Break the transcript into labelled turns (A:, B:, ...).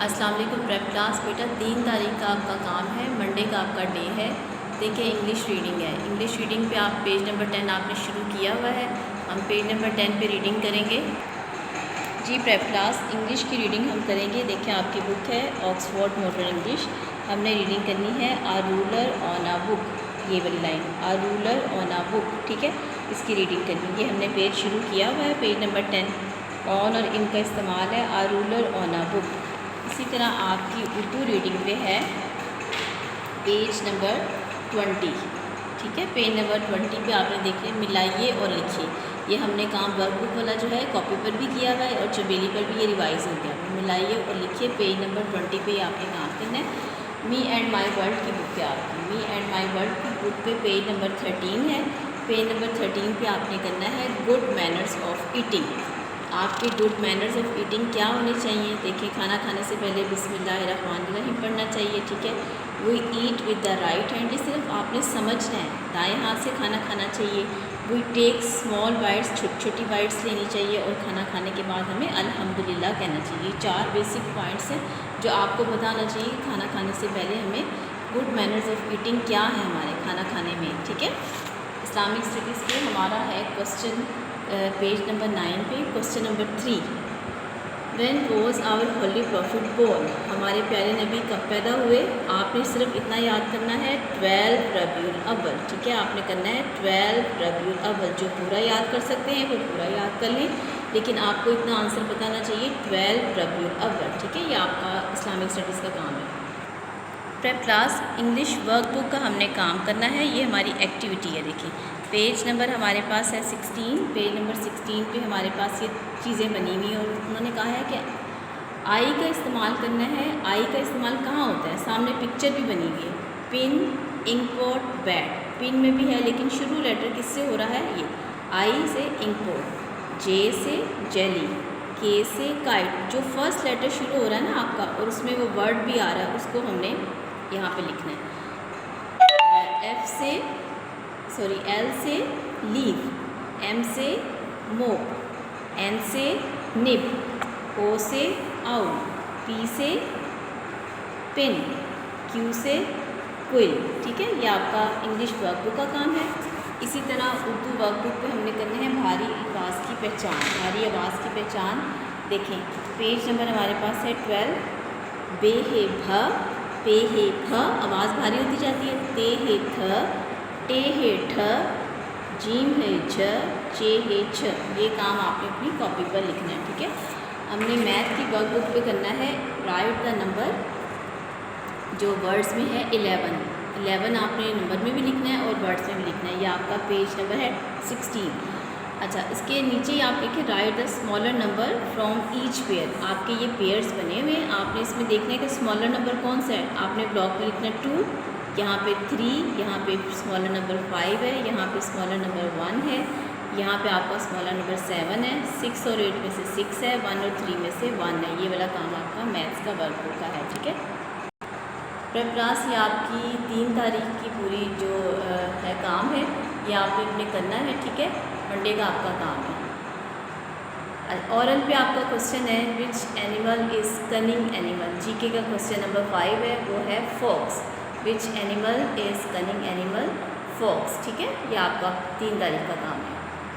A: अस्सलाम वालेकुम prep class. बेटा 3 तारीख का आपका काम है, मंडे का आपका डे है। देखिए इंग्लिश रीडिंग है। इंग्लिश रीडिंग पे आप पेज नंबर 10 आपने शुरू किया हुआ है। हम पेज नंबर 10 पे रीडिंग करेंगे। जी प्रेप क्लास इंग्लिश की रीडिंग हम करेंगे। देखिए आपकी बुक है ऑक्सफोर्ड मॉडर्न इंग्लिश। हमने रीडिंग करनी है a ruler on a book, ये वाली line a ruler on a book, ठीक है। इसकी रीडिंग करनी है। हमने पेज शुरू किया हुआ है, पेज नंबर 10। ऑन और इनका इस्तेमाल है a ruler on a book. इसी तरह आपकी उर्दू रीडिंग पे है पेज नंबर 20, ठीक है। पेज नंबर 20 पे आपने देखे मिलाइए और लिखिए। ये हमने काम वर्कबुक वाला जो है कॉपी पर भी किया हुआ है और चबेली पर भी ये रिवाइज हो गया। मिलाइए और लिखिए। पेज नंबर 20 पे आपने काम करना है। मी एंड माई वर्ल्ड की बुक है आपकी। मी एंड माई वर्ल्ड की बुक पे पेज नंबर 13 है। पेज नंबर 13 पे आपने करना है गुड मैनर्स ऑफ ईटिंग। आपके गुड मैनर्स ऑफ ईटिंग क्या होने चाहिए? देखिए खाना खाने से पहले बिस्मिल्लाहिर्रहमानिर्रहीम पढ़ना चाहिए, ठीक है। We eat with the right hand, ये सिर्फ आपने समझना है, दाएं हाथ से खाना खाना चाहिए। वी टेक स्मॉल बाइट्स, छोटी छोटी बाइट्स लेनी चाहिए और खाना खाने के बाद हमें अल्हम्दुलिल्लाह कहना चाहिए। 4 बेसिक पॉइंट्स हैं जो आपको बताना चाहिए खाना खाने से पहले हमें गुड मैनर्स ऑफ ईटिंग क्या है हमारे खाना खाने में, ठीक है। इस्लामिक स्टडीज़ पे हमारा है क्वेश्चन पेज नंबर 9 पे question number 3। When was our holy prophet born? हमारे प्यारे नबी कब पैदा हुए? आपने सिर्फ इतना याद करना है 12 रबीउल अव्वल, ठीक है। आपने करना है 12 रबीउल अव्वल। जो पूरा याद कर सकते हैं वो पूरा याद कर लें, लेकिन आपको इतना आंसर बताना चाहिए 12 रबीउल अव्वल, ठीक है। ये आपका इस्लामिक स्टडीज़ का काम है। प्रेप क्लास इंग्लिश वर्कबुक का हमने काम करना है। ये हमारी एक्टिविटी है। देखिए पेज नंबर हमारे पास है 16। पेज नंबर 16 पे हमारे पास ये चीज़ें बनी हुई और उन्होंने कहा है कि आई का इस्तेमाल करना है। आई का इस्तेमाल कहाँ होता है? सामने पिक्चर भी बनी हुई है। Pin, inkpot, bat. पिन में भी है लेकिन शुरू लेटर किससे हो रहा है? ये आई से इंकपॉट, जे से जेली, के से काइट। जो फर्स्ट लेटर शुरू हो रहा है ना आपका और उसमें वो वर्ड भी आ रहा है, उसको हमने यहाँ पे लिखना है। एल से लीव, एम से मोप, एन से निब, ओ से आउल, पी से पिन, क्यू से क्विल, ठीक है। ये आपका इंग्लिश वर्कबुक का काम है। इसी तरह उर्दू वर्कबुक पे हमने करने हैं भारी आवाज़ की पहचान। भारी आवाज़ की पहचान देखें पेज नंबर हमारे पास है 12। बे है भ, पे है भ, आवाज़ भारी होती जाती है। ते है थ, टे है ठ, जीम है झ, चे है छ। ये काम आपने अपनी कॉपी पर लिखना है, ठीक है। हमने मैथ की वर्कबुक पे करना है राइट द नंबर, जो वर्ड्स में है 11 आपने नंबर में भी लिखना है और वर्ड्स में भी लिखना है। ये आपका पेज नंबर है 16। अच्छा इसके नीचे ही आप लिखें right the smaller number from each pair. आपके ये पेयर्स बने हुए हैं, आपने इसमें देखना है कि स्मॉलर नंबर कौन सा है। आपने ब्लॉक में लिखना 2, यहाँ पे 3, यहाँ पे स्मॉलर नंबर 5 है, यहाँ पे स्मॉलर नंबर 1 है, यहाँ पे आपका स्मॉलर नंबर 7 है, 6 और 8 में से 6 है, 1 और 3 में से 1 है। ये वाला काम आपका मैथ्स का वर्कबुक का है, ठीक है। प्रेप क्लास ये आपकी 3 तारीख की पूरी जो है काम है, ये आपने अपने करना है, ठीक है। मंडे का आपका काम है। ऑरल पे आपका क्वेश्चन है which animal is cunning animal. GK का क्वेश्चन नंबर 5 है, वो है fox. Which animal is cunning animal? Fox, ठीक है। ये आपका 3 तारीख का काम है।